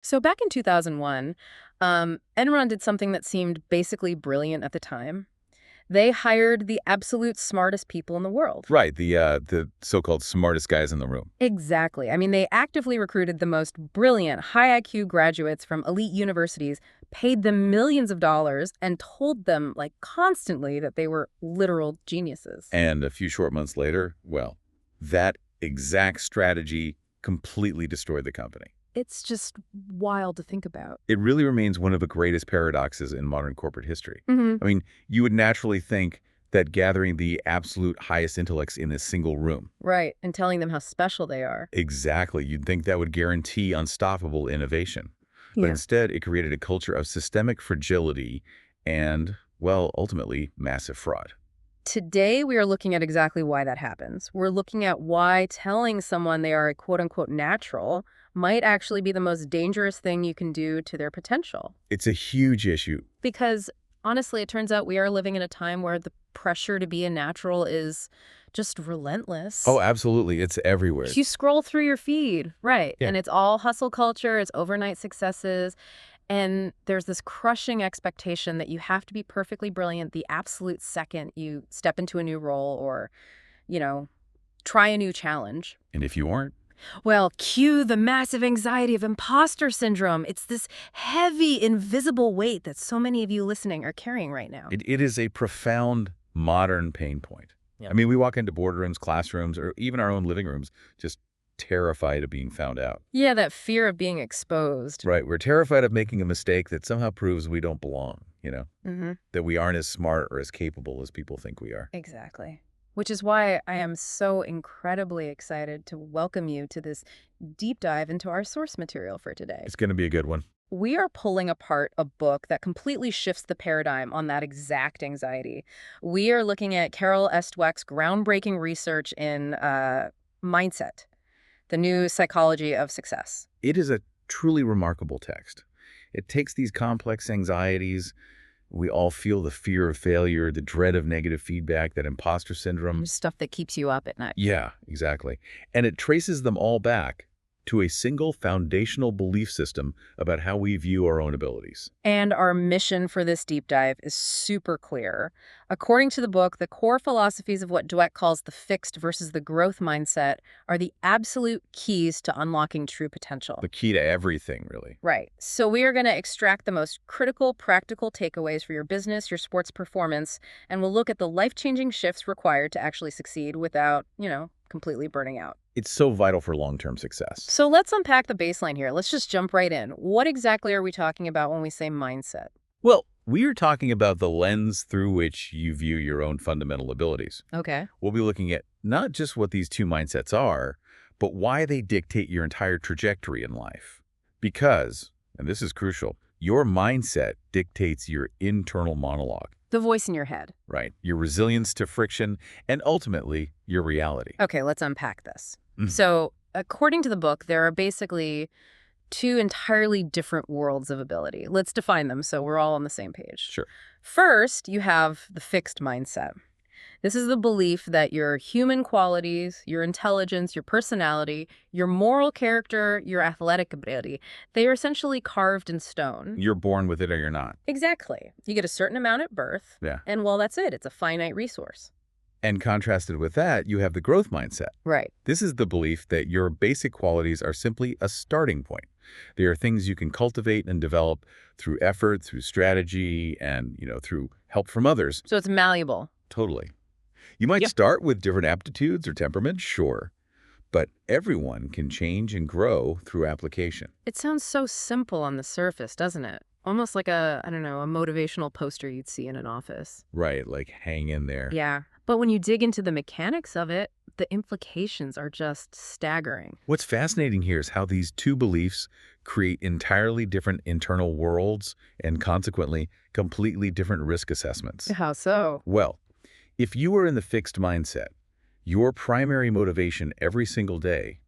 So back in 2001, Enron did something that seemed basically brilliant at the time. They hired the absolute smartest people in the world. Right, the so-called smartest guys in the room. Exactly. I mean, they actively recruited the most brilliant, high IQ graduates from elite universities, paid them millions of dollars, and told them, like, constantly that they were literal geniuses. And a few short months later, well, that exact strategy completely destroyed the company. It's just wild to think about. It really remains one of the greatest paradoxes in modern corporate history. Hmm. I mean, you would naturally think that gathering the absolute highest intellects in a single room. Right, and telling them how special they are. Exactly. You'd think that would guarantee unstoppable innovation. But Yeah. instead, it created a culture of systemic fragility and, well, ultimately, massive fraud. Today, we are looking at exactly why that happens. We're looking at why telling someone they are a quote-unquote natural might actually be the most dangerous thing you can do to their potential. It's a huge issue. Because honestly, it turns out we are living in a time where the pressure to be a natural is just relentless. Oh, absolutely. It's everywhere. You scroll through your feed, right? Yeah. And it's all hustle culture, it's overnight successes. And there's this crushing expectation that you have to be perfectly brilliant the absolute second you step into a new role or, you know, try a new challenge. And if you aren't, Well, cue the massive anxiety of imposter syndrome. It's this heavy, invisible weight that so many of you listening are carrying right now. it is a profound modern pain point. Yeah. I mean, we walk into boardrooms, classrooms, or even our own living rooms just terrified of being found out. Yeah, that fear of being exposed. Right. We're terrified of making a mistake that somehow proves we don't belong, Mm-hmm. that we aren't as smart or as capable as people think we are. Exactly. Which is why I am so incredibly excited to welcome you to this deep dive into our source material for today. It's going to be a good one. We are pulling apart a book that completely shifts the paradigm on that exact anxiety. We are looking at Carol S. Dweck's groundbreaking research in mindset, the new psychology of success. It is a truly remarkable text. It takes these complex anxieties. We all feel the fear of failure, the dread of negative feedback, that imposter syndrome. Stuff that keeps you up at night. Yeah, exactly. And it traces them all back to a single foundational belief system about how we view our own abilities. And our mission for this deep dive is super clear. According to the book, the core philosophies of what Dweck calls the fixed versus the growth mindset are the absolute keys to unlocking true potential. The key to everything, really. Right. So we are going to extract the most critical, practical takeaways for your business, your sports performance, and we'll look at the life-changing shifts required to actually succeed without, completely burning out. It's so vital for long-term success. So let's unpack the baseline here. Let's just jump right in. What exactly are we talking about when we say mindset? Well, we are talking about the lens through which you view your own fundamental abilities. Okay. We'll be looking at not just what these two mindsets are, but why they dictate your entire trajectory in life. Because, and this is crucial, your mindset dictates your internal monologue, The voice in your head. right? Your resilience to friction, and ultimately, your reality. Okay, let's unpack this. Mhm. So, according to the book, there are basically two entirely different worlds of ability. Let's define them so we're all on the same page. Sure. First, you have the fixed mindset. This is the belief that your human qualities, your intelligence, your personality, your moral character, your athletic ability, they are essentially carved in stone. You're born with it or you're not. Exactly. You get a certain amount at birth, Yeah. and well, that's it. It's a finite resource. And contrasted with that, you have the growth mindset. Right. This is the belief that your basic qualities are simply a starting point. They are things you can cultivate and develop through effort, through strategy, and, through help from others. So it's malleable. Totally. You might start with different aptitudes or temperaments, sure, but everyone can change and grow through application. It sounds so simple on the surface, doesn't it? Almost like a motivational poster you'd see in an office. Right, like hang in there. Yeah. But when you dig into the mechanics of it, the implications are just staggering. What's fascinating here is how these two beliefs create entirely different internal worlds and consequently completely different risk assessments. How so? Well, if you are in the fixed mindset, your primary motivation every single day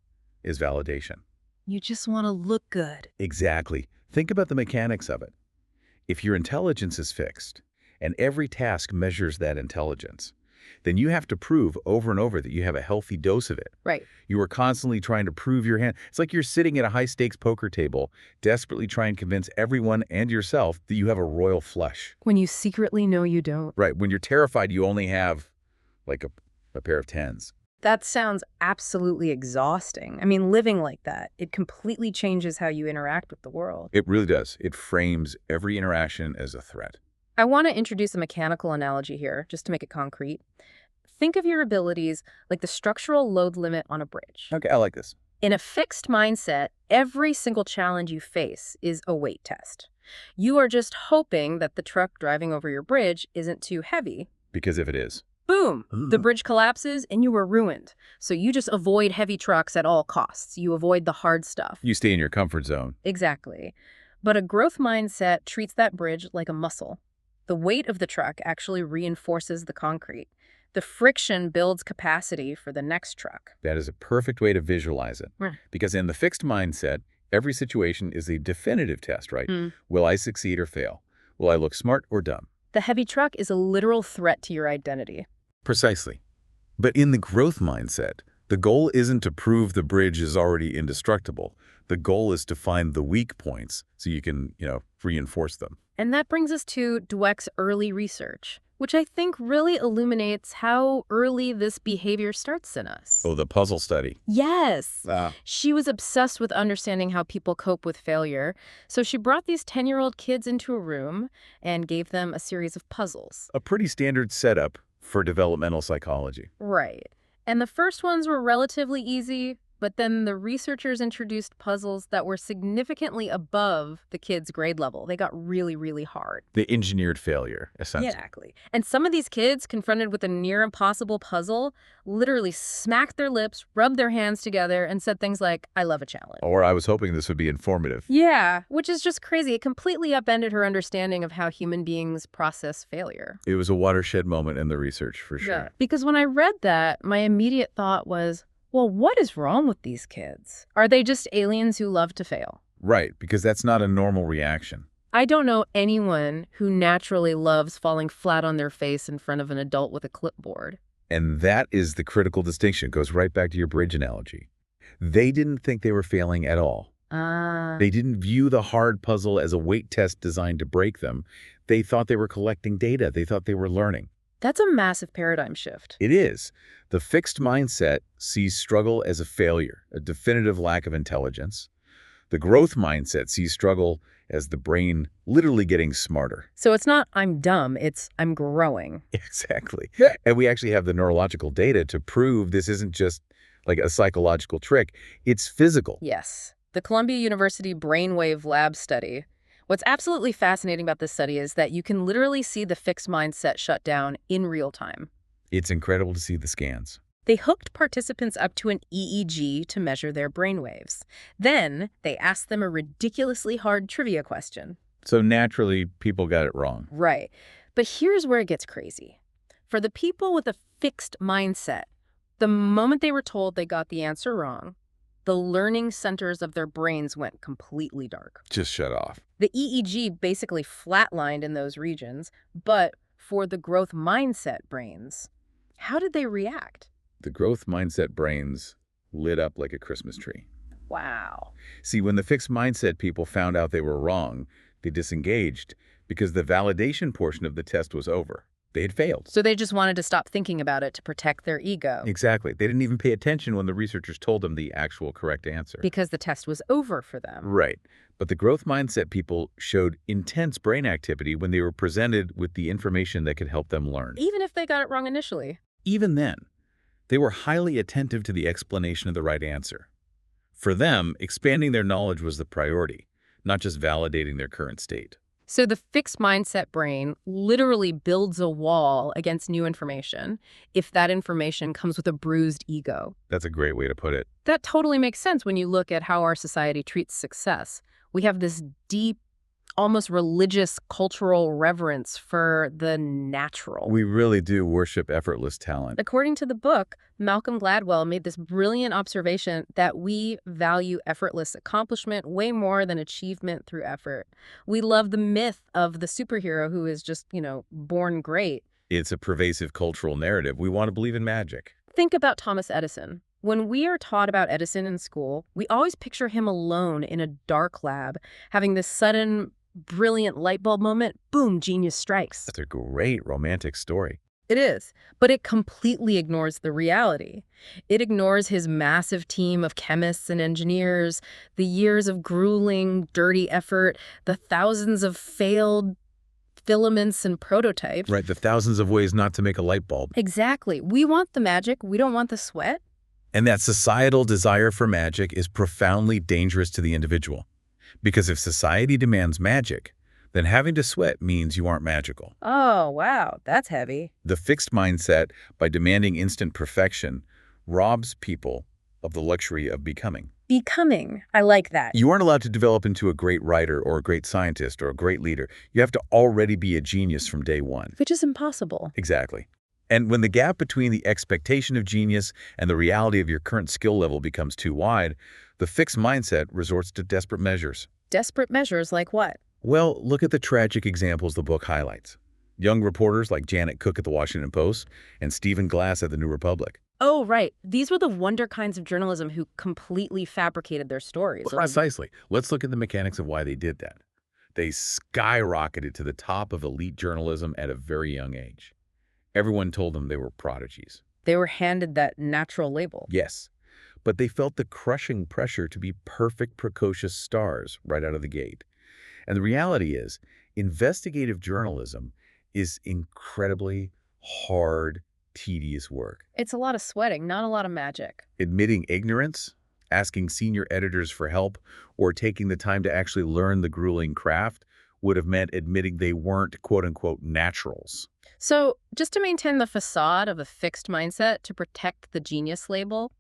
is validation. You just want to look good. Exactly. Think about the mechanics of it. If your intelligence is fixed, and every task measures that intelligence, then you have to prove over and over that you have a healthy dose of it. Right. You are constantly trying to prove your hand. It's like you're sitting at a high-stakes poker table, desperately trying to convince everyone and yourself that you have a royal flush. When you secretly know you don't. Right. When you're terrified, you only have, like, a pair of tens. That sounds absolutely exhausting. I mean, living like that, it completely changes how you interact with the world. It really does. It frames every interaction as a threat. I want to introduce a mechanical analogy here, just to make it concrete. Think of your abilities like the structural load limit on a bridge. Okay, I like this. In a fixed mindset, every single challenge you face is a weight test. You are just hoping that the truck driving over your bridge isn't too heavy. Because if it is, boom, the bridge collapses and you are ruined. So you just avoid heavy trucks at all costs. You avoid the hard stuff. you stay in your comfort zone. Exactly. But a growth mindset treats that bridge like a muscle. The weight of the truck actually reinforces the concrete. The friction builds capacity for the next truck. That is a perfect way to visualize it. Mm. Because in the fixed mindset, every situation is a definitive test, right? Will I succeed or fail? Will I look smart or dumb? The heavy truck is a literal threat to your identity. Precisely. But in the growth mindset, the goal isn't to prove the bridge is already indestructible. The goal is to find the weak points so you can, reinforce them. And that brings us to Dweck's early research, which I think really illuminates how early this behavior starts in us. Oh, the puzzle study. Yes. She was obsessed with understanding how people cope with failure. So she brought these 10-year-old kids into a room and gave them a series of puzzles. A pretty standard setup for developmental psychology. Right. And the first ones were relatively easy, but then the researchers introduced puzzles that were significantly above the kids' grade level. They got really, really hard. The engineered failure, essentially. Exactly. And some of these kids, confronted with a near impossible puzzle, literally smacked their lips, rubbed their hands together, and said things like, "I love a challenge." Or I was hoping this would be informative. Yeah, which is just crazy. It completely upended her understanding of how human beings process failure. It was a watershed moment in the research, for sure. Yeah. Because when I read that, my immediate thought was, well, what is wrong with these kids? Are they just aliens who love to fail? Right, because that's not a normal reaction. I don't know anyone who naturally loves falling flat on their face in front of an adult with a clipboard. And that is the critical distinction. It goes right back to your bridge analogy. They didn't think they were failing at all. They didn't view the hard puzzle as a weight test designed to break them. They thought they were collecting data. They thought they were learning. That's a massive paradigm shift. It is. The fixed mindset sees struggle as a failure, a definitive lack of intelligence. The growth mindset sees struggle as the brain literally getting smarter. So it's not I'm dumb, it's I'm growing. Exactly. And we actually have the neurological data to prove this isn't just like a psychological trick. It's physical. Yes. The Columbia University Brainwave Lab study. What's absolutely fascinating about this study is that you can literally see the fixed mindset shut down in real time. It's incredible to see the scans. They hooked participants up to an EEG to measure their brainwaves. Then they asked them a ridiculously hard trivia question. So naturally, people got it wrong. Right. But here's where it gets crazy. For the people with a fixed mindset, the moment they were told they got the answer wrong, the learning centers of their brains went completely dark. Just shut off. The EEG basically flatlined in those regions, but for the growth mindset brains, how did they react? The growth mindset brains lit up like a Christmas tree. Wow. See, when the fixed mindset people found out they were wrong, they disengaged because the validation portion of the test was over. They had failed. So they just wanted to stop thinking about it to protect their ego. Exactly. They didn't even pay attention when the researchers told them the actual correct answer. Because the test was over for them. Right. But the growth mindset people showed intense brain activity when they were presented with the information that could help them learn. Even if they got it wrong initially. Even then, they were highly attentive to the explanation of the right answer. For them, expanding their knowledge was the priority, not just validating their current state. So the fixed mindset brain literally builds a wall against new information if that information comes with a bruised ego. That's a great way to put it. That totally makes sense when you look at how our society treats success. We have this deep, almost religious cultural reverence for the natural. We really do worship effortless talent. According to the book, Malcolm Gladwell made this brilliant observation that we value effortless accomplishment way more than achievement through effort. We love the myth of the superhero who is just, born great. It's a pervasive cultural narrative. We want to believe in magic. Think about Thomas Edison. When we are taught about Edison in school, we always picture him alone in a dark lab, having this sudden, brilliant light bulb moment. Boom, genius strikes. That's a great romantic story. It is, but it completely ignores the reality. It ignores his massive team of chemists and engineers, the years of grueling, dirty effort, the thousands of failed filaments and prototypes. Right, the thousands of ways not to make a light bulb. Exactly. We want the magic. We don't want the sweat. And that societal desire for magic is profoundly dangerous to the individual. Because if society demands magic, then having to sweat means you aren't magical. Oh, wow. That's heavy. The fixed mindset, by demanding instant perfection, robs people of the luxury of becoming. Becoming. I like that. You aren't allowed to develop into a great writer or a great scientist or a great leader. You have to already be a genius from day one. Which is impossible. Exactly. And when the gap between the expectation of genius and the reality of your current skill level becomes too wide, the fixed mindset resorts to desperate measures. Desperate measures like what? Well, look at the tragic examples the book highlights. Young reporters like Janet Cook at the Washington Post and Stephen Glass at the New Republic. Oh, right. These were the wonder kinds of journalism who completely fabricated their stories. Precisely. Let's look at the mechanics of why they did that. They skyrocketed to the top of elite journalism at a very young age. Everyone told them they were prodigies. They were handed that natural label. Yes, but they felt the crushing pressure to be perfect, precocious stars right out of the gate. And the reality is, investigative journalism is incredibly hard, tedious work. It's a lot of sweating, not a lot of magic. Admitting ignorance, asking senior editors for help, or taking the time to actually learn the grueling craft would have meant admitting they weren't quote-unquote naturals. So, just to maintain the facade of a fixed mindset to protect the genius label,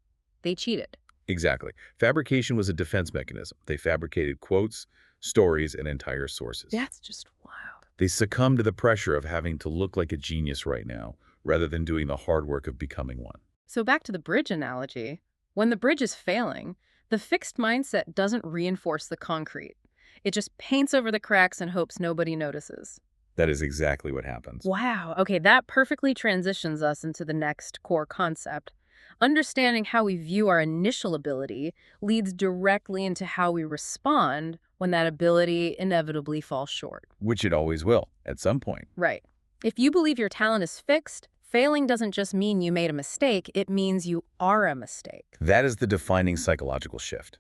they cheated. Exactly. Fabrication was a defense mechanism. They fabricated quotes, stories, and entire sources. That's just wild. They succumbed to the pressure of having to look like a genius right now, rather than doing the hard work of becoming one. So back to the bridge analogy. When the bridge is failing, the fixed mindset doesn't reinforce the concrete. It just paints over the cracks and hopes nobody notices. That is exactly what happens. Wow. Okay, that perfectly transitions us into the next core concept. Understanding how we view our initial ability leads directly into how we respond when that ability inevitably falls short. Which it always will, at some point. Right. If you believe your talent is fixed, failing doesn't just mean you made a mistake, it means you are a mistake. That is the defining psychological shift.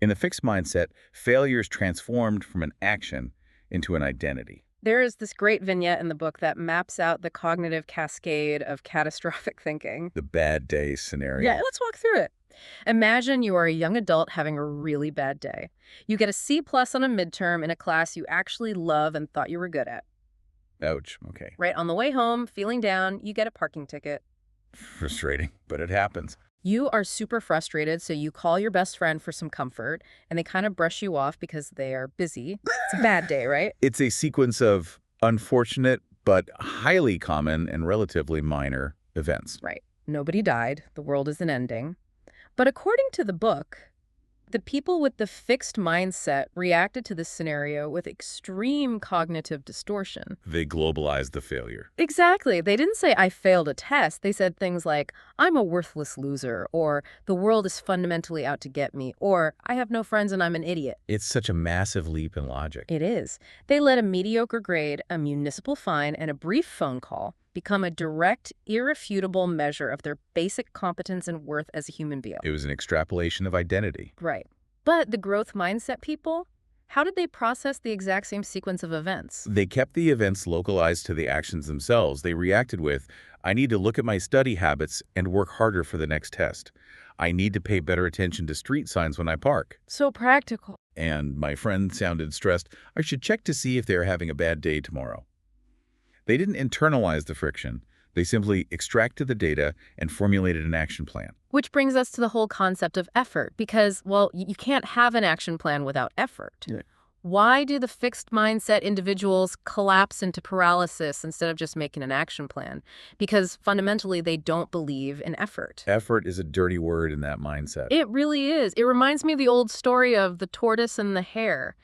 In the fixed mindset, failure is transformed from an action into an identity. There is this great vignette in the book that maps out the cognitive cascade of catastrophic thinking. The bad day scenario. Yeah, let's walk through it. Imagine you are a young adult having a really bad day. You get a C+ on a midterm in a class you actually love and thought you were good at. Ouch, okay. Right on the way home, feeling down, you get a parking ticket. Frustrating, but it happens. You are super frustrated, so you call your best friend for some comfort, and they kind of brush you off because they are busy. It's a bad day, right? It's a sequence of unfortunate but highly common and relatively minor events. Right. Nobody died. The world isn't ending. But according to the book, the people with the fixed mindset reacted to this scenario with extreme cognitive distortion. They globalized the failure. Exactly. They didn't say, I failed a test. They said things like, I'm a worthless loser, or the world is fundamentally out to get me, or I have no friends and I'm an idiot. It's such a massive leap in logic. It is. They let a mediocre grade, a municipal fine, and a brief phone call become a direct, irrefutable measure of their basic competence and worth as a human being. It was an extrapolation of identity. Right. But the growth mindset people, how did they process the exact same sequence of events? They kept the events localized to the actions themselves. They reacted with, I need to look at my study habits and work harder for the next test. I need to pay better attention to street signs when I park. So practical. And my friend sounded stressed. I should check to see if they are having a bad day tomorrow. They didn't internalize the friction. They simply extracted the data and formulated an action plan. Which brings us to the whole concept of effort, because, well, you can't have an action plan without effort. Yeah. Why do the fixed mindset individuals collapse into paralysis instead of just making an action plan? Because fundamentally, they don't believe in effort. Effort is a dirty word in that mindset. It really is. It reminds me of the old story of the tortoise and the hare.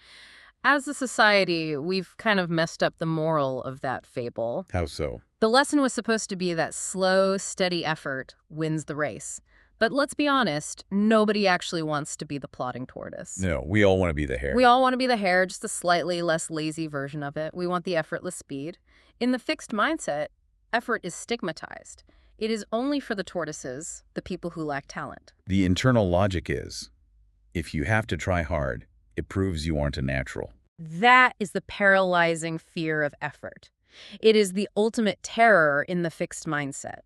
As a society, we've kind of messed up the moral of that fable. How so? The lesson was supposed to be that slow, steady effort wins the race. But let's be honest, nobody actually wants to be the plodding tortoise. No, we all want to be the hare. We all want to be the hare, just a slightly less lazy version of it. We want the effortless speed. In the fixed mindset, effort is stigmatized. It is only for the tortoises, the people who lack talent. The internal logic is, if you have to try hard, it proves you aren't a natural. That is the paralyzing fear of effort. It is the ultimate terror in the fixed mindset.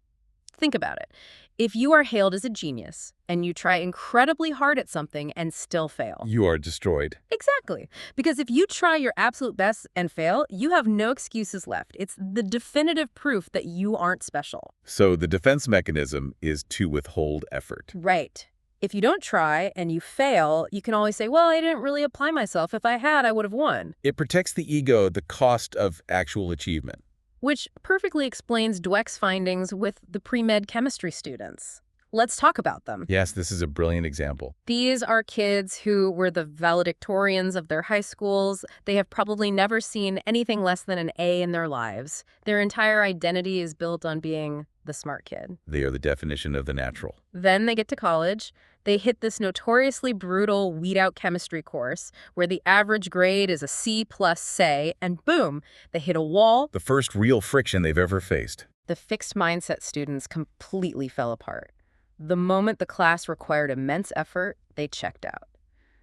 Think about it. If you are hailed as a genius and you try incredibly hard at something and still fail. You are destroyed. Exactly. Because if you try your absolute best and fail, you have no excuses left. It's the definitive proof that you aren't special. So the defense mechanism is to withhold effort. Right. If you don't try and you fail, you can always say, well, I didn't really apply myself. If I had, I would have won. It protects the ego at the cost of actual achievement. Which perfectly explains Dweck's findings with the pre-med chemistry students. Let's talk about them. Yes, this is a brilliant example. These are kids who were the valedictorians of their high schools. They have probably never seen anything less than an A in their lives. Their entire identity is built on being the smart kid. They are the definition of the natural. Then they get to college. They hit this notoriously brutal weed-out chemistry course where the average grade is a C+, say, and boom, they hit a wall. The first real friction they've ever faced. The fixed mindset students completely fell apart. The moment the class required immense effort, they checked out.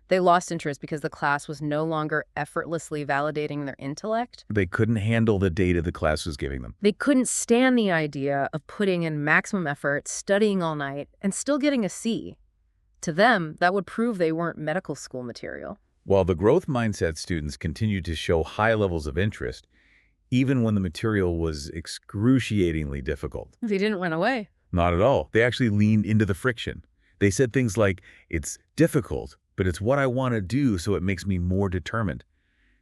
They lost interest because the class was no longer effortlessly validating their intellect. They couldn't handle the data the class was giving them. They couldn't stand the idea of putting in maximum effort, studying all night, and still getting a C. To them, that would prove they weren't medical school material. While the growth mindset students continued to show high levels of interest, even when the material was excruciatingly difficult. They didn't run away. Not at all. They actually leaned into the friction. They said things like, it's difficult, but it's what I want to do, so it makes me more determined.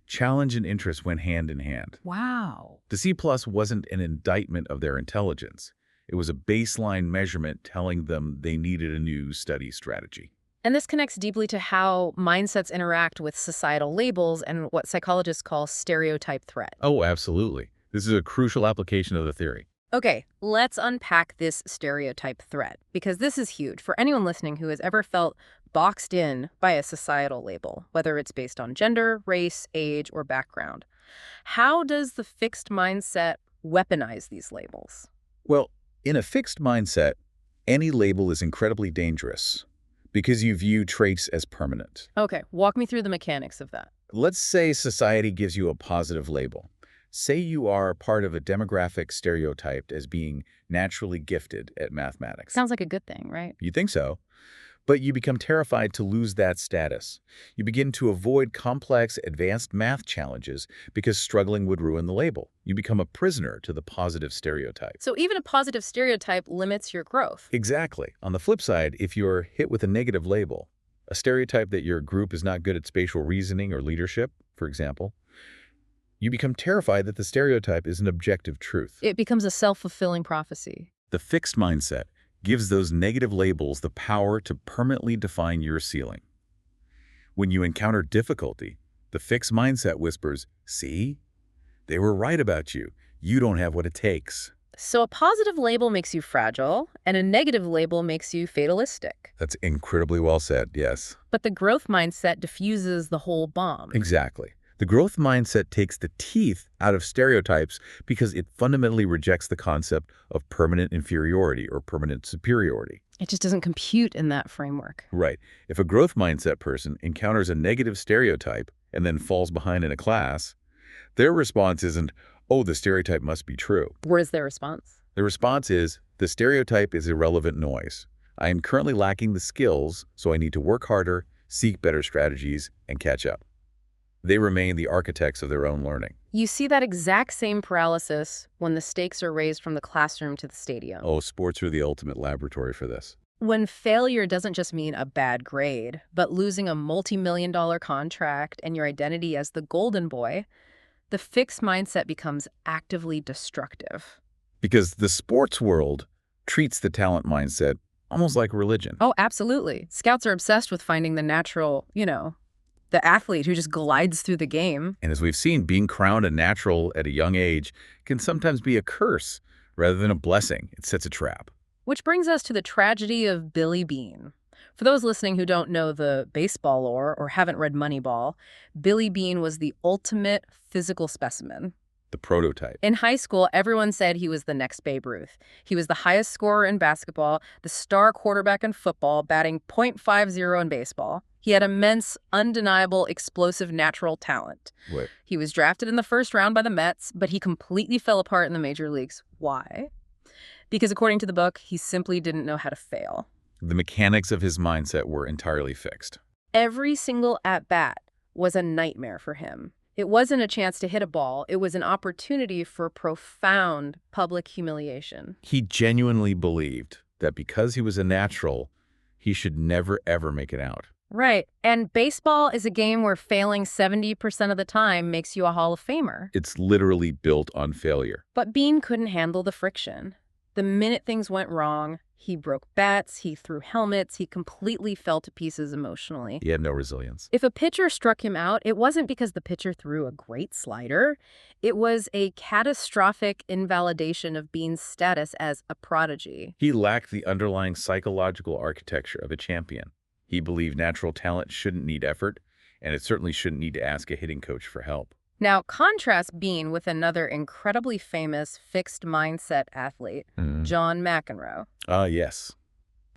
Challenge and interest went hand in hand. Wow. The C+ wasn't an indictment of their intelligence. It was a baseline measurement telling them they needed a new study strategy. And this connects deeply to how mindsets interact with societal labels and what psychologists call stereotype threat. Oh, absolutely. This is a crucial application of the theory. Okay, let's unpack this stereotype threat, because this is huge for anyone listening who has ever felt boxed in by a societal label, whether it's based on gender, race, age, or background. How does the fixed mindset weaponize these labels? Well, in a fixed mindset, any label is incredibly dangerous because you view traits as permanent. Okay, walk me through the mechanics of that. Let's say society gives you a positive label. Say you are part of a demographic stereotyped as being naturally gifted at mathematics. Sounds like a good thing, right? You think so? But you become terrified to lose that status. You begin to avoid complex, advanced math challenges because struggling would ruin the label. You become a prisoner to the positive stereotype. So even a positive stereotype limits your growth. Exactly. On the flip side, if you're hit with a negative label, a stereotype that your group is not good at spatial reasoning or leadership, for example, you become terrified that the stereotype is an objective truth. It becomes a self-fulfilling prophecy. The fixed mindset gives those negative labels the power to permanently define your ceiling. When you encounter difficulty, the fixed mindset whispers, "See? They were right about you. You don't have what it takes." So a positive label makes you fragile, and a negative label makes you fatalistic. That's incredibly well said, yes. But the growth mindset diffuses the whole bomb. Exactly. The growth mindset takes the teeth out of stereotypes because it fundamentally rejects the concept of permanent inferiority or permanent superiority. It just doesn't compute in that framework. Right. If a growth mindset person encounters a negative stereotype and then falls behind in a class, their response isn't, "Oh, the stereotype must be true." What is their response? The response is, "The stereotype is irrelevant noise. I am currently lacking the skills, so I need to work harder, seek better strategies, and catch up." They remain the architects of their own learning. You see that exact same paralysis when the stakes are raised from the classroom to the stadium. Oh, sports are the ultimate laboratory for this. When failure doesn't just mean a bad grade, but losing a multi-million-dollar contract and your identity as the golden boy, the fixed mindset becomes actively destructive. Because the sports world treats the talent mindset almost like religion. Oh, absolutely. Scouts are obsessed with finding the natural, the athlete who just glides through the game. And as we've seen, being crowned a natural at a young age can sometimes be a curse rather than a blessing. It sets a trap. Which brings us to the tragedy of Billy Beane. For those listening who don't know the baseball lore or haven't read Moneyball, Billy Beane was the ultimate physical specimen. The prototype. In high school, everyone said he was the next Babe Ruth. He was the highest scorer in basketball, the star quarterback in football, batting .50 in baseball. He had immense, undeniable, explosive natural talent. What? He was drafted in the first round by the Mets, but he completely fell apart in the major leagues. Why? Because according to the book, he simply didn't know how to fail. The mechanics of his mindset were entirely fixed. Every single at-bat was a nightmare for him. It wasn't a chance to hit a ball. It was an opportunity for profound public humiliation. He genuinely believed that because he was a natural, he should never, ever make it out. Right. And baseball is a game where failing 70% of the time makes you a Hall of Famer. It's literally built on failure. But Beane couldn't handle the friction. The minute things went wrong, he broke bats, he threw helmets, he completely fell to pieces emotionally. He had no resilience. If a pitcher struck him out, it wasn't because the pitcher threw a great slider. It was a catastrophic invalidation of Beane's status as a prodigy. He lacked the underlying psychological architecture of a champion. He believed natural talent shouldn't need effort, and it certainly shouldn't need to ask a hitting coach for help. Now, contrast Beane with another incredibly famous fixed mindset athlete, John McEnroe. Yes.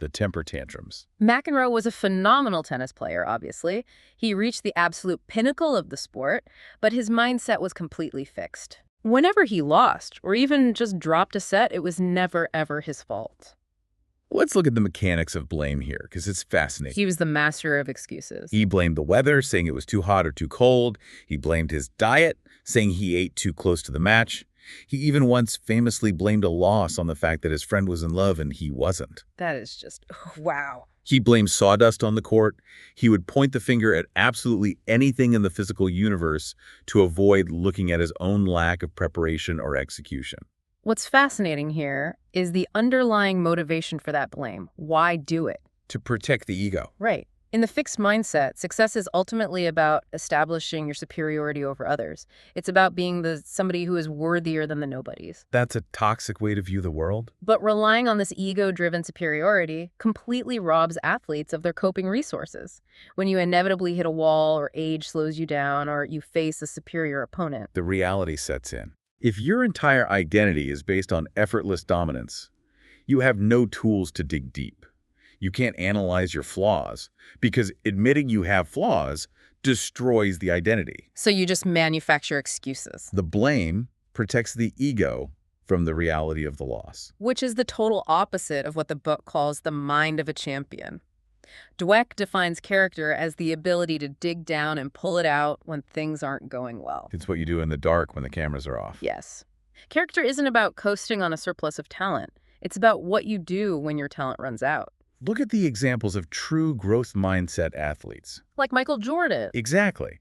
The temper tantrums. McEnroe was a phenomenal tennis player, obviously. He reached the absolute pinnacle of the sport, but his mindset was completely fixed. Whenever he lost, or even just dropped a set, it was never, ever his fault. Let's look at the mechanics of blame here, because it's fascinating. He was the master of excuses. He blamed the weather, saying it was too hot or too cold. He blamed his diet, saying he ate too close to the match. He even once famously blamed a loss on the fact that his friend was in love and he wasn't. That is just, wow. He blamed sawdust on the court. He would point the finger at absolutely anything in the physical universe to avoid looking at his own lack of preparation or execution. What's fascinating here is the underlying motivation for that blame. Why do it? To protect the ego. Right. In the fixed mindset, success is ultimately about establishing your superiority over others. It's about being somebody who is worthier than the nobodies. That's a toxic way to view the world. But relying on this ego-driven superiority completely robs athletes of their coping resources. When you inevitably hit a wall, or age slows you down, or you face a superior opponent, the reality sets in. If your entire identity is based on effortless dominance, you have no tools to dig deep. You can't analyze your flaws, because admitting you have flaws destroys the identity. So you just manufacture excuses. The blame protects the ego from the reality of the loss. Which is the total opposite of what the book calls the mind of a champion. Dweck defines character as the ability to dig down and pull it out when things aren't going well. It's what you do in the dark when the cameras are off. Yes. Character isn't about coasting on a surplus of talent. It's about what you do when your talent runs out. Look at the examples of true growth mindset athletes. Like Michael Jordan. Exactly.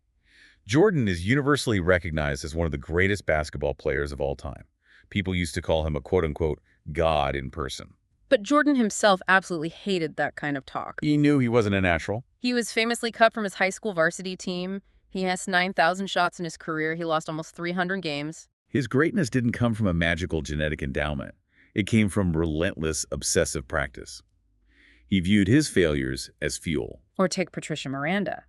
Jordan is universally recognized as one of the greatest basketball players of all time. People used to call him a quote-unquote god in person. But Jordan himself absolutely hated that kind of talk. He knew he wasn't a natural. He was famously cut from his high school varsity team. He has 9,000 shots in his career. He lost almost 300 games. His greatness didn't come from a magical genetic endowment. It came from relentless, obsessive practice. He viewed his failures as fuel. Or take Patricia Miranda.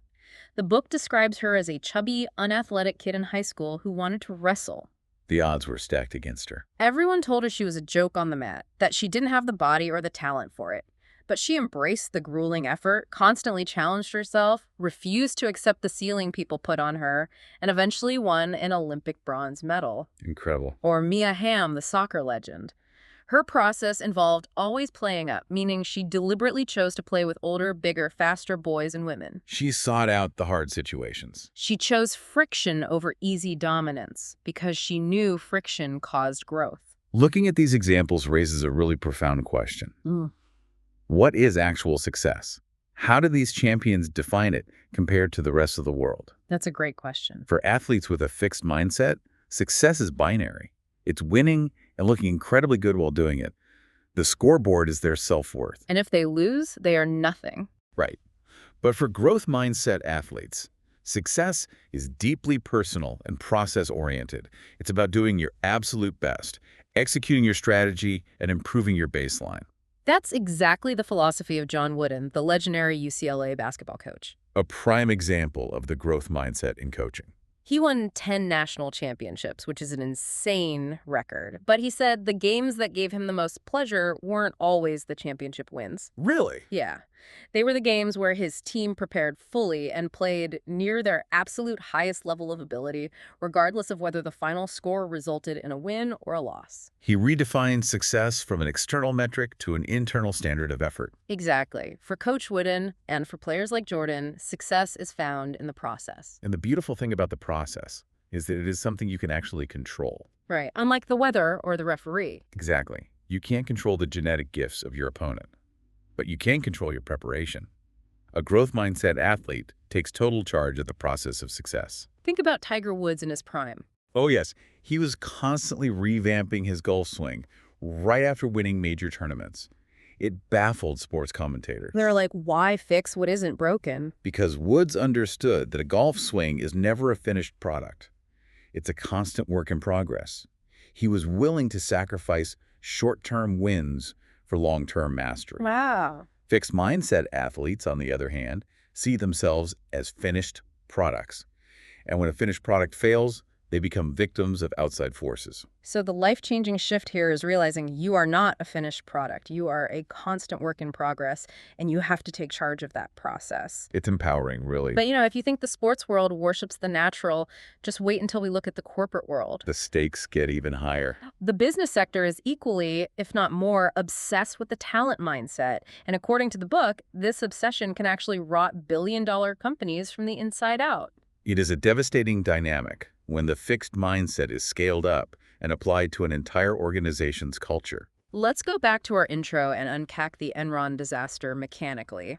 The book describes her as a chubby, unathletic kid in high school who wanted to wrestle. The odds were stacked against her. Everyone told her she was a joke on the mat, that she didn't have the body or the talent for it. But she embraced the grueling effort, constantly challenged herself, refused to accept the ceiling people put on her, and eventually won an Olympic bronze medal. Incredible. Or Mia Hamm, the soccer legend. Her process involved always playing up, meaning she deliberately chose to play with older, bigger, faster boys and women. She sought out the hard situations. She chose friction over easy dominance because she knew friction caused growth. Looking at these examples raises a really profound question. What is actual success? How do these champions define it compared to the rest of the world? That's a great question. For athletes with a fixed mindset, success is binary. It's winning and looking incredibly good while doing it. The scoreboard is their self-worth. And if they lose, they are nothing. Right. But for growth mindset athletes, Success is deeply personal and process-oriented. It's about doing your absolute best, executing your strategy, and improving your baseline. That's exactly the philosophy of John Wooden, the legendary UCLA basketball coach. A prime example of the growth mindset in coaching. He won 10 national championships, which is an insane record. But he said the games that gave him the most pleasure weren't always the championship wins. Really? Yeah. They were the games where his team prepared fully and played near their absolute highest level of ability, regardless of whether the final score resulted in a win or a loss. He redefined success from an external metric to an internal standard of effort. Exactly. For Coach Wooden and for players like Jordan, success is found in the process. And the beautiful thing about the process is that it is something you can actually control. Right. Unlike the weather or the referee. Exactly. You can't control the genetic gifts of your opponent, but you can control your preparation. A growth mindset athlete takes total charge of the process of success. Think about Tiger Woods in his prime. Oh yes, he was constantly revamping his golf swing right after winning major tournaments. It baffled sports commentators. They're like, why fix what isn't broken? Because Woods understood that a golf swing is never a finished product. It's a constant work in progress. He was willing to sacrifice short-term wins for long-term mastery. Wow. Fixed mindset athletes, on the other hand, see themselves as finished products. And when a finished product fails, they become victims of outside forces. So the life-changing shift here is realizing you are not a finished product. You are a constant work in progress, and you have to take charge of that process. It's empowering, really. But, if you think the sports world worships the natural, just wait until we look at the corporate world. The stakes get even higher. The business sector is equally, if not more, obsessed with the talent mindset. And according to the book, this obsession can actually rot billion-dollar companies from the inside out. It is a devastating dynamic when the fixed mindset is scaled up and applied to an entire organization's culture. Let's go back to our intro and unpack the Enron disaster mechanically.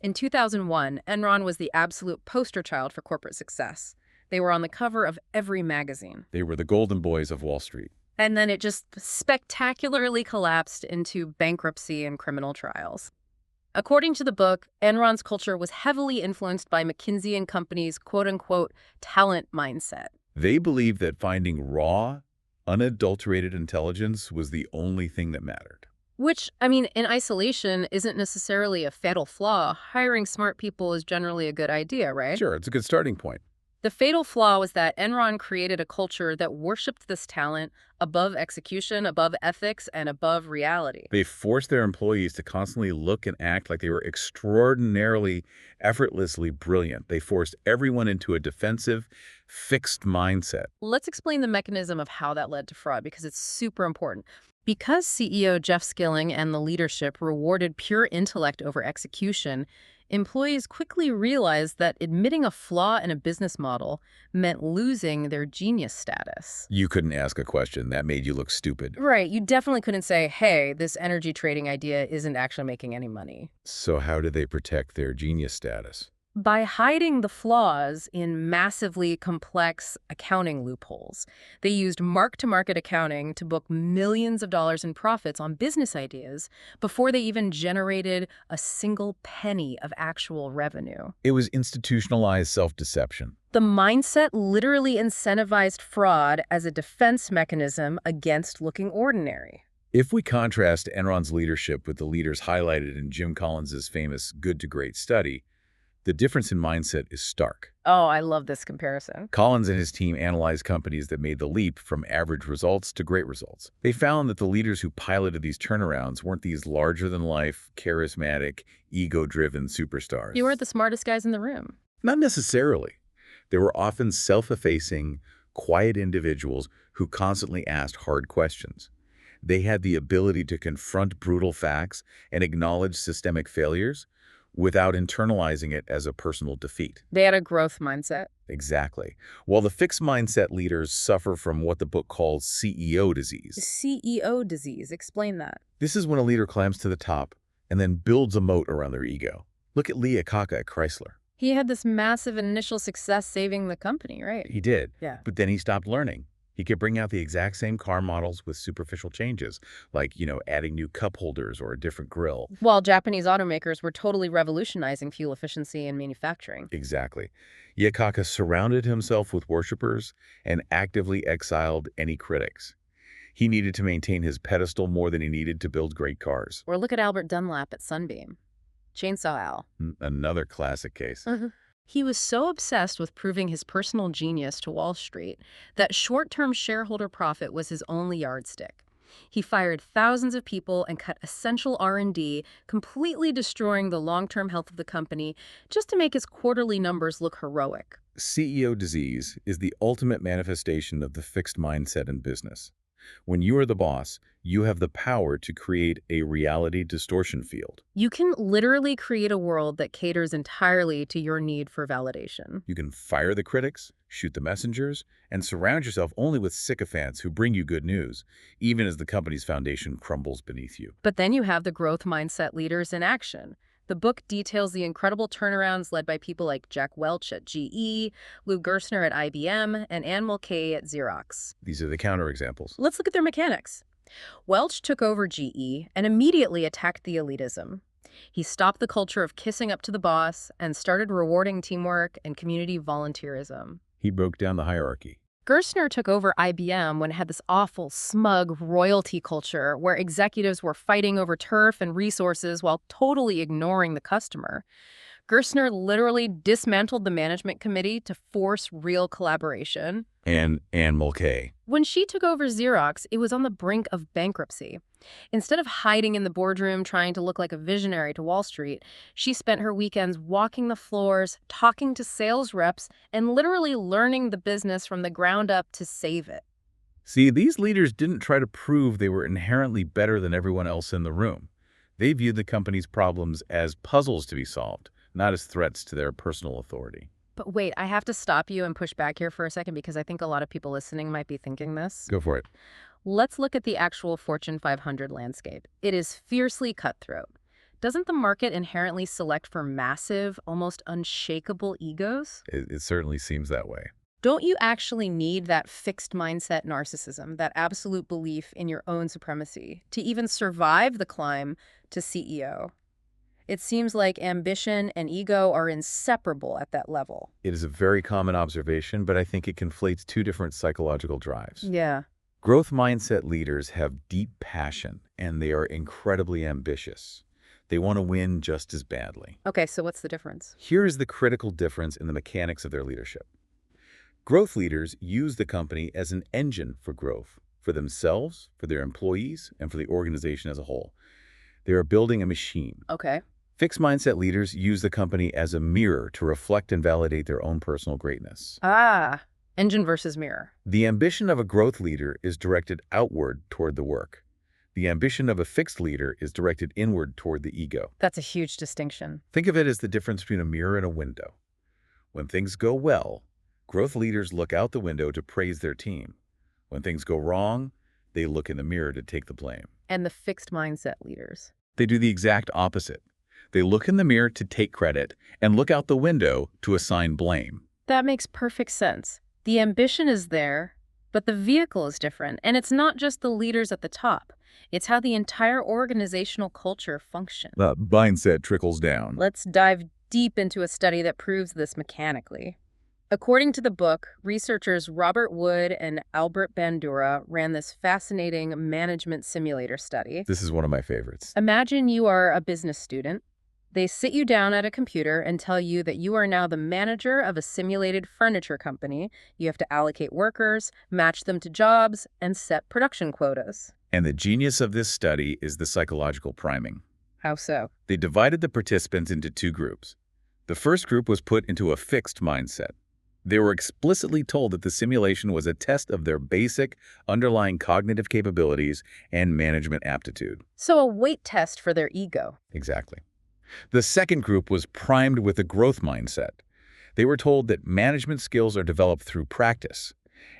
In 2001, Enron was the absolute poster child for corporate success. They were on the cover of every magazine. They were the golden boys of Wall Street. And then it just spectacularly collapsed into bankruptcy and criminal trials. According to the book, Enron's culture was heavily influenced by McKinsey & Company's quote-unquote talent mindset. They believed that finding raw, unadulterated intelligence was the only thing that mattered. Which, in isolation, isn't necessarily a fatal flaw. Hiring smart people is generally a good idea, right? Sure, it's a good starting point. The fatal flaw was that Enron created a culture that worshipped this talent above execution, above ethics, and above reality. They forced their employees to constantly look and act like they were extraordinarily, effortlessly brilliant. They forced everyone into a defensive, fixed mindset. Let's explain the mechanism of how that led to fraud, because it's super important. Because CEO Jeff Skilling and the leadership rewarded pure intellect over execution, employees quickly realized that admitting a flaw in a business model meant losing their genius status. You couldn't ask a question. That made you look stupid. Right. You definitely couldn't say, hey, this energy trading idea isn't actually making any money. So how did they protect their genius status? By hiding the flaws in massively complex accounting loopholes. They used mark-to-market accounting to book millions of dollars in profits on business ideas before they even generated a single penny of actual revenue. It was institutionalized self-deception. The mindset literally incentivized fraud as a defense mechanism against looking ordinary. If we contrast Enron's leadership with the leaders highlighted in Jim Collins's famous Good to Great study, the difference in mindset is stark. Oh, I love this comparison. Collins and his team analyzed companies that made the leap from average results to great results. They found that the leaders who piloted these turnarounds weren't these larger-than-life, charismatic, ego-driven superstars. You were the smartest guys in the room. Not necessarily. They were often self-effacing, quiet individuals who constantly asked hard questions. They had the ability to confront brutal facts and acknowledge systemic failures without internalizing it as a personal defeat. They had a growth mindset. Exactly. While the fixed mindset leaders suffer from what the book calls CEO disease. CEO disease. Explain that. This is when a leader climbs to the top and then builds a moat around their ego. Look at Lee Iacocca at Chrysler. He had this massive initial success saving the company, right? He did. Yeah. But then he stopped learning. He could bring out the exact same car models with superficial changes, like, adding new cup holders or a different grille. While Japanese automakers were totally revolutionizing fuel efficiency and manufacturing. Exactly. Iacocca surrounded himself with worshippers and actively exiled any critics. He needed to maintain his pedestal more than he needed to build great cars. Or look at Albert Dunlap at Sunbeam. Chainsaw Al. Another classic case. He was so obsessed with proving his personal genius to Wall Street that short-term shareholder profit was his only yardstick. He fired thousands of people and cut essential R&D, completely destroying the long-term health of the company just to make his quarterly numbers look heroic. CEO disease is the ultimate manifestation of the fixed mindset in business. When you are the boss, you have the power to create a reality distortion field. You can literally create a world that caters entirely to your need for validation. You can fire the critics, shoot the messengers, and surround yourself only with sycophants who bring you good news, even as the company's foundation crumbles beneath you. But then you have the growth mindset leaders in action. The book details the incredible turnarounds led by people like Jack Welch at GE, Lou Gerstner at IBM, and Anne Mulcahy at Xerox. These are the counterexamples. Let's look at their mechanics. Welch took over GE and immediately attacked the elitism. He stopped the culture of kissing up to the boss and started rewarding teamwork and community volunteerism. He broke down the hierarchy. Gerstner took over IBM when it had this awful, smug royalty culture where executives were fighting over turf and resources while totally ignoring the customer. Gerstner literally dismantled the management committee to force real collaboration. And Anne Mulcahy. When she took over Xerox, it was on the brink of bankruptcy. Instead of hiding in the boardroom trying to look like a visionary to Wall Street, she spent her weekends walking the floors, talking to sales reps, and literally learning the business from the ground up to save it. See, these leaders didn't try to prove they were inherently better than everyone else in the room. They viewed the company's problems as puzzles to be solved, not as threats to their personal authority. But wait, I have to stop you and push back here for a second because I think a lot of people listening might be thinking this. Go for it. Let's look at the actual Fortune 500 landscape. It is fiercely cutthroat. Doesn't the market inherently select for massive, almost unshakable egos? It certainly seems that way. Don't you actually need that fixed mindset narcissism, that absolute belief in your own supremacy, to even survive the climb to CEO? It seems like ambition and ego are inseparable at that level. It is a very common observation, but I think it conflates two different psychological drives. Yeah. Growth mindset leaders have deep passion, and they are incredibly ambitious. They want to win just as badly. Okay, so what's the difference? Here is the critical difference in the mechanics of their leadership. Growth leaders use the company as an engine for growth, for themselves, for their employees, and for the organization as a whole. They are building a machine. Okay. Fixed mindset leaders use the company as a mirror to reflect and validate their own personal greatness. Ah, engine versus mirror. The ambition of a growth leader is directed outward toward the work. The ambition of a fixed leader is directed inward toward the ego. That's a huge distinction. Think of it as the difference between a mirror and a window. When things go well, growth leaders look out the window to praise their team. When things go wrong, they look in the mirror to take the blame. And the fixed mindset leaders? They do the exact opposite. They look in the mirror to take credit and look out the window to assign blame. That makes perfect sense. The ambition is there, but the vehicle is different. And it's not just the leaders at the top. It's how the entire organizational culture functions. The mindset trickles down. Let's dive deep into a study that proves this mechanically. According to the book, researchers Robert Wood and Albert Bandura ran this fascinating management simulator study. This is one of my favorites. Imagine you are a business student. They sit you down at a computer and tell you that you are now the manager of a simulated furniture company. You have to allocate workers, match them to jobs, and set production quotas. And the genius of this study is the psychological priming. How so? They divided the participants into two groups. The first group was put into a fixed mindset. They were explicitly told that the simulation was a test of their basic, underlying cognitive capabilities and management aptitude. So a weight test for their ego. Exactly. The second group was primed with a growth mindset. They were told that management skills are developed through practice,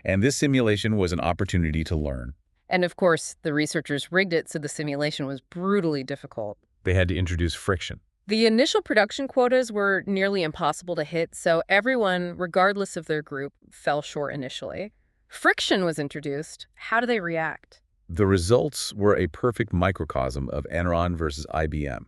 and this simulation was an opportunity to learn. And of course, the researchers rigged it so the simulation was brutally difficult. They had to introduce friction. The initial production quotas were nearly impossible to hit, so everyone, regardless of their group, fell short initially. Friction was introduced. How do they react? The results were a perfect microcosm of Enron versus IBM.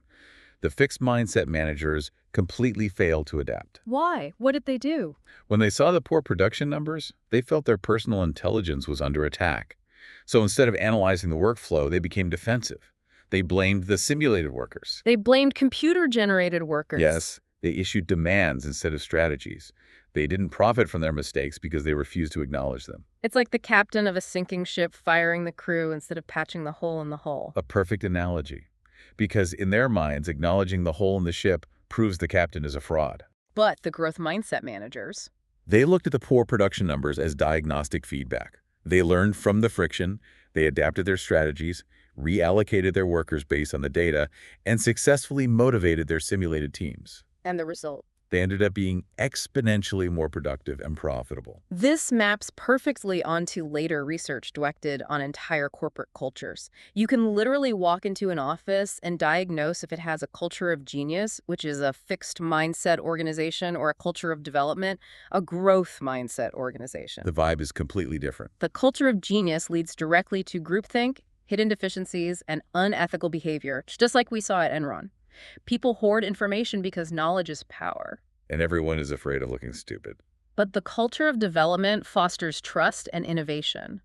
The fixed mindset managers completely failed to adapt. Why? What did they do? When they saw the poor production numbers, they felt their personal intelligence was under attack. So instead of analyzing the workflow, they became defensive. They blamed the simulated workers. They blamed computer-generated workers. Yes, they issued demands instead of strategies. They didn't profit from their mistakes because they refused to acknowledge them. It's like the captain of a sinking ship firing the crew instead of patching the hole in the hull. A perfect analogy. Because in their minds, acknowledging the hole in the ship proves the captain is a fraud. But the growth mindset managers, They looked at the poor production numbers as diagnostic feedback. They learned from the friction, they adapted their strategies, reallocated their workers based on the data, and successfully motivated their simulated teams. and the result. They ended up being exponentially more productive and profitable. This maps perfectly onto later research Dweck did on entire corporate cultures. You can literally walk into an office and diagnose if it has a culture of genius, which is a fixed mindset organization, or a culture of development, a growth mindset organization. The vibe is completely different. The culture of genius leads directly to groupthink, hidden deficiencies, and unethical behavior, just like we saw at Enron. People hoard information because knowledge is power. And everyone is afraid of looking stupid. But the culture of development fosters trust and innovation.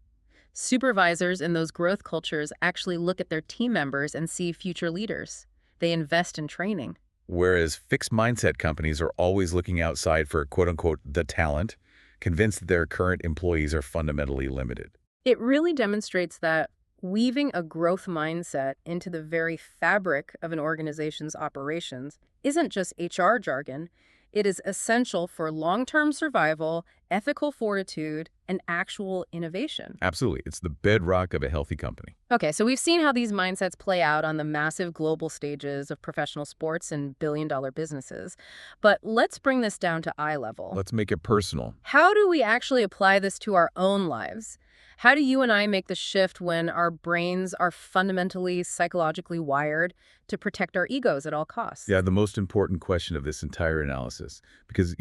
Supervisors in those growth cultures actually look at their team members and see future leaders. They invest in training. Whereas fixed mindset companies are always looking outside for quote-unquote the talent, convinced that their current employees are fundamentally limited. It really demonstrates that weaving a growth mindset into the very fabric of an organization's operations isn't just HR jargon. It is essential for long-term survival, ethical fortitude, and actual innovation. Absolutely. It's the bedrock of a healthy company. Okay, so we've seen how these mindsets play out on the massive global stages of professional sports and billion-dollar businesses. But let's bring this down to eye level. Let's make it personal. How do we actually apply this to our own lives? How do you and I make the shift when our brains are fundamentally psychologically wired to protect our egos at all costs? Yeah, the most important question of this entire analysis. Because,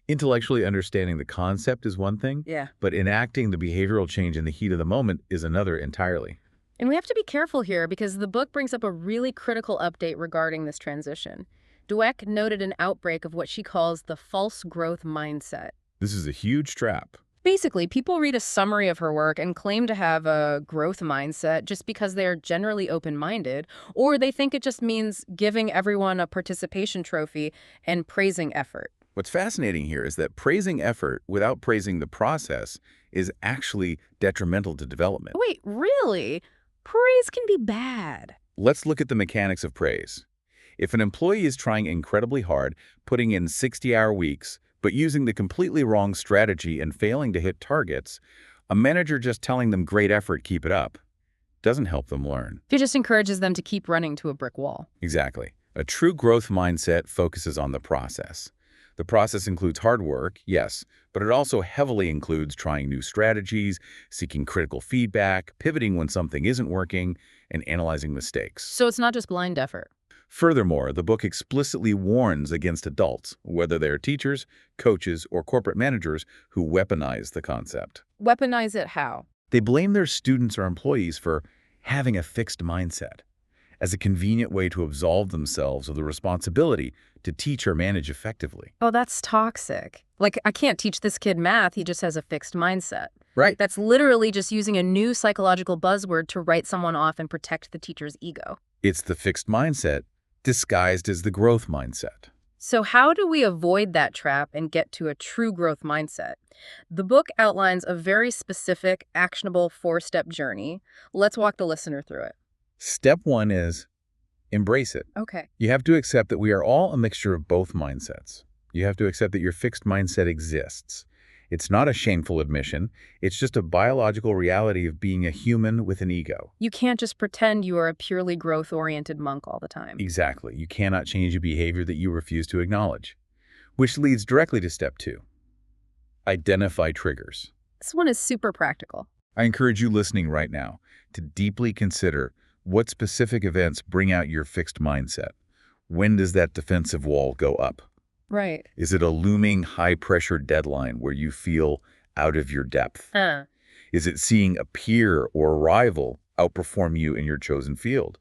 intellectually understanding the concept is one thing, Yeah. but enacting the behavioral change in the heat of the moment is another entirely. And we have to be careful here because the book brings up a really critical update regarding this transition. Dweck noted an outbreak of what she calls the false growth mindset. This is a huge trap. Basically, people read a summary of her work and claim to have a growth mindset just because they are generally open-minded, or they think it just means giving everyone a participation trophy and praising effort. What's fascinating here is that praising effort without praising the process is actually detrimental to development. Wait, really? Praise can be bad. Let's look at the mechanics of praise. If an employee is trying incredibly hard, putting in 60-hour weeks, but using the completely wrong strategy and failing to hit targets, a manager just telling them great effort, keep it up, doesn't help them learn. It just encourages them to keep running to a brick wall. Exactly. A true growth mindset focuses on the process. The process includes hard work, yes, but it also heavily includes trying new strategies, seeking critical feedback, pivoting when something isn't working, and analyzing mistakes. So it's not just blind effort. Furthermore, the book explicitly warns against adults, whether they're teachers, coaches, or corporate managers, who weaponize the concept. Weaponize it how? They blame their students or employees for having a fixed mindset as a convenient way to absolve themselves of the responsibility to teach or manage effectively. Oh, that's toxic. Like, I can't teach this kid math, he just has a fixed mindset. Right. That's literally just using a new psychological buzzword to write someone off and protect the teacher's ego. It's the fixed mindset disguised as the growth mindset. So how do we avoid that trap and get to a true growth mindset? The book outlines a very specific, actionable 4-step journey. Let's walk the listener through it. Step 1 is embrace it. Okay. You have to accept that we are all a mixture of both mindsets. You have to accept that your fixed mindset exists. It's not a shameful admission. It's just a biological reality of being a human with an ego. You can't just pretend you are a purely growth-oriented monk all the time. Exactly. You cannot change a behavior that you refuse to acknowledge. Which leads directly to step 2. Identify triggers. This one is super practical. I encourage you listening right now to deeply consider what specific events bring out your fixed mindset. When does that defensive wall go up? Right. Is it a looming high-pressure deadline where you feel out of your depth? Is it seeing a peer or a rival outperform you in your chosen field?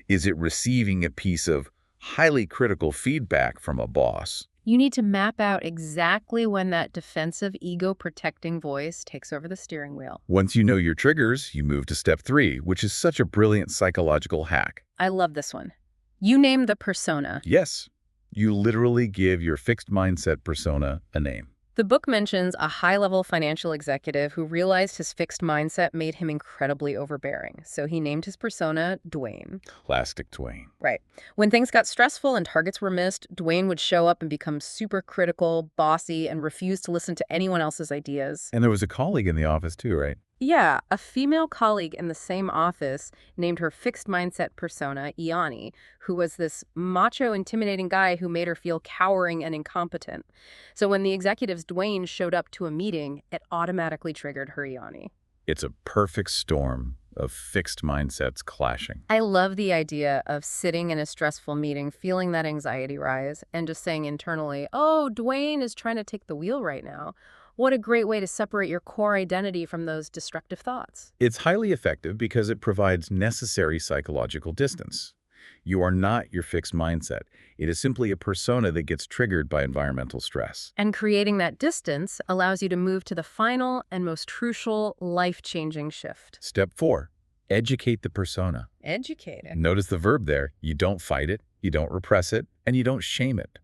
Is it receiving a piece of highly critical feedback from a boss? You need to map out exactly when that defensive, ego-protecting voice takes over the steering wheel. Once you know your triggers, you move to step 3, which is such a brilliant psychological hack. I love this one. You name the persona. Yes, you literally give your fixed mindset persona a name. The book mentions a high-level financial executive who realized his fixed mindset made him incredibly overbearing. So he named his persona Dwayne. Classic Dwayne. Right. When things got stressful and targets were missed, Dwayne would show up and become super critical, bossy, and refuse to listen to anyone else's ideas. And there was a colleague in the office too, right? Yeah, a female colleague in the same office named her fixed mindset persona Iani, who was this macho, intimidating guy who made her feel cowering and incompetent. So when the executive's Dwayne showed up to a meeting, it automatically triggered her Iani. It's a perfect storm of fixed mindsets clashing. I love the idea of sitting in a stressful meeting, feeling that anxiety rise, and just saying internally, oh, Dwayne is trying to take the wheel right now. What a great way to separate your core identity from those destructive thoughts. It's highly effective because it provides necessary psychological distance. You are not your fixed mindset. It is simply a persona that gets triggered by environmental stress. And creating that distance allows you to move to the final and most crucial life-changing shift. Step 4, educate the persona. Educate it. Notice the verb there. You don't fight it, you don't repress it, and you don't shame it.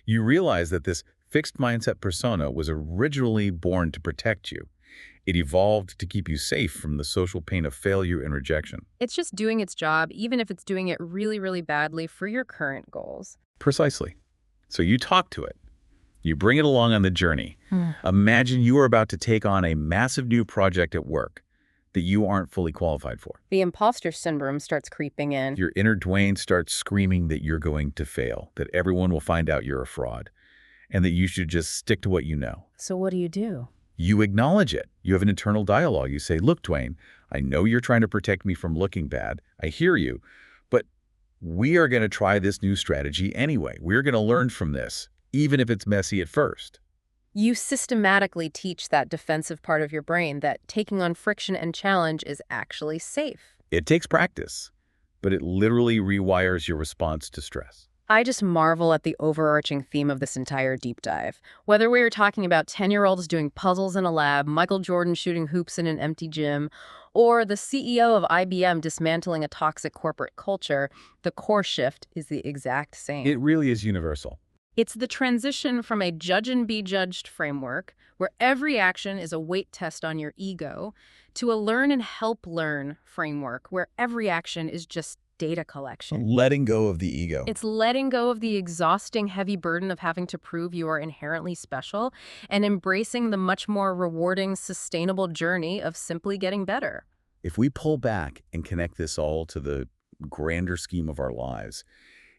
You realize that this fixed mindset persona was originally born to protect you. It evolved to keep you safe from the social pain of failure and rejection. It's just doing its job, even if it's doing it really, really badly for your current goals. Precisely. So you talk to it. You bring it along on the journey. Imagine you are about to take on a massive new project at work that you aren't fully qualified for. The imposter syndrome starts creeping in. Your inner Dwayne starts screaming that you're going to fail, that everyone will find out you're a fraud, and that you should just stick to what you know. So what do? You acknowledge it. You have an internal dialogue. You say, look, Dwayne, I know you're trying to protect me from looking bad. I hear you. But we are going to try this new strategy anyway. We're going to learn from this, even if it's messy at first. You systematically teach that defensive part of your brain that taking on friction and challenge is actually safe. It takes practice, but it literally rewires your response to stress. I just marvel at the overarching theme of this entire deep dive. Whether we are talking about 10-year-olds doing puzzles in a lab, Michael Jordan shooting hoops in an empty gym, or the CEO of IBM dismantling a toxic corporate culture, the core shift is the exact same. It really is universal. It's the transition from a judge and be judged framework, where every action is a weight test on your ego, to a learn and help learn framework, where every action is just data collection. Letting go of the ego. It's letting go of the exhausting, heavy burden of having to prove you are inherently special and embracing the much more rewarding, sustainable journey of simply getting better. If we pull back and connect this all to the grander scheme of our lives,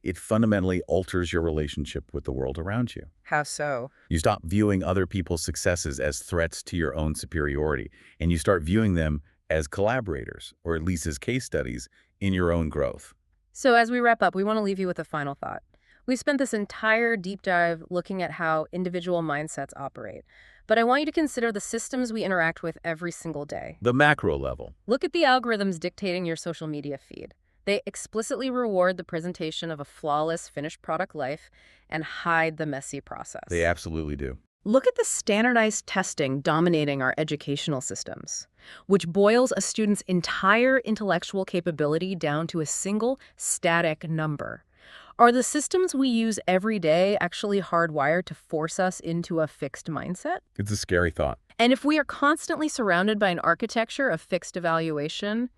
it fundamentally alters your relationship with the world around you. How so? You stop viewing other people's successes as threats to your own superiority, and you start viewing them as collaborators, or at least as case studies in your own growth. So as we wrap up, we want to leave you with a final thought. We spent this entire deep dive looking at how individual mindsets operate, but I want you to consider the systems we interact with every single day. The macro level. Look at the algorithms dictating your social media feed. They explicitly reward the presentation of a flawless finished product life and hide the messy process. They absolutely do. Look at the standardized testing dominating our educational systems, which boils a student's entire intellectual capability down to a single static number. Are the systems we use every day actually hardwired to force us into a fixed mindset? It's a scary thought. And if we are constantly surrounded by an architecture of fixed evaluation,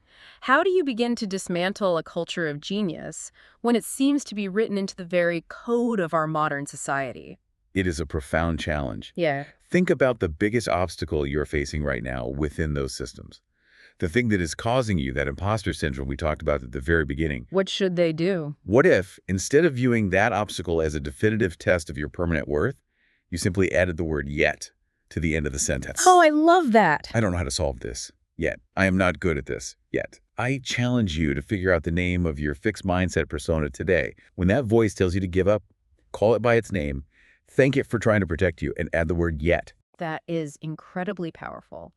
how do you begin to dismantle a culture of genius when it seems to be written into the very code of our modern society? It is a profound challenge. Yeah. Think about the biggest obstacle you're facing right now within those systems. The thing that is causing you that imposter syndrome we talked about at the very beginning. What should they do? What if, instead of viewing that obstacle as a definitive test of your permanent worth, you simply added the word yet to the end of the sentence? Oh, I love that. I don't know how to solve this yet. I am not good at this yet. I challenge you to figure out the name of your fixed mindset persona today. When that voice tells you to give up, call it by its name, thank it for trying to protect you, and add the word yet. that is incredibly powerful.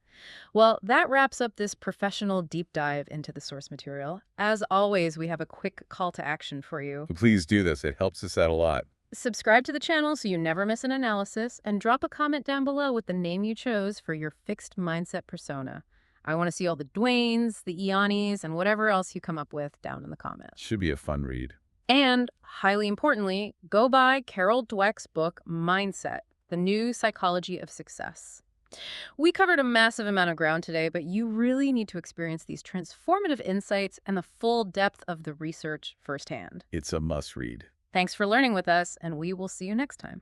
Well, that wraps up this professional deep dive into the source material. As always, we have a quick call to action for you. Please do this. It helps us out a lot. Subscribe to the channel so you never miss an analysis, and drop a comment down below with the name you chose for your fixed mindset persona. I want to see all the Dwaynes, the Ianis, and whatever else you come up with down in the comments. Should be a fun read. And, highly importantly, go buy Carol Dweck's book, Mindset, The New Psychology of Success. We covered a massive amount of ground today, but you really need to experience these transformative insights and the full depth of the research firsthand. It's a must read. Thanks for learning with us, and we will see you next time.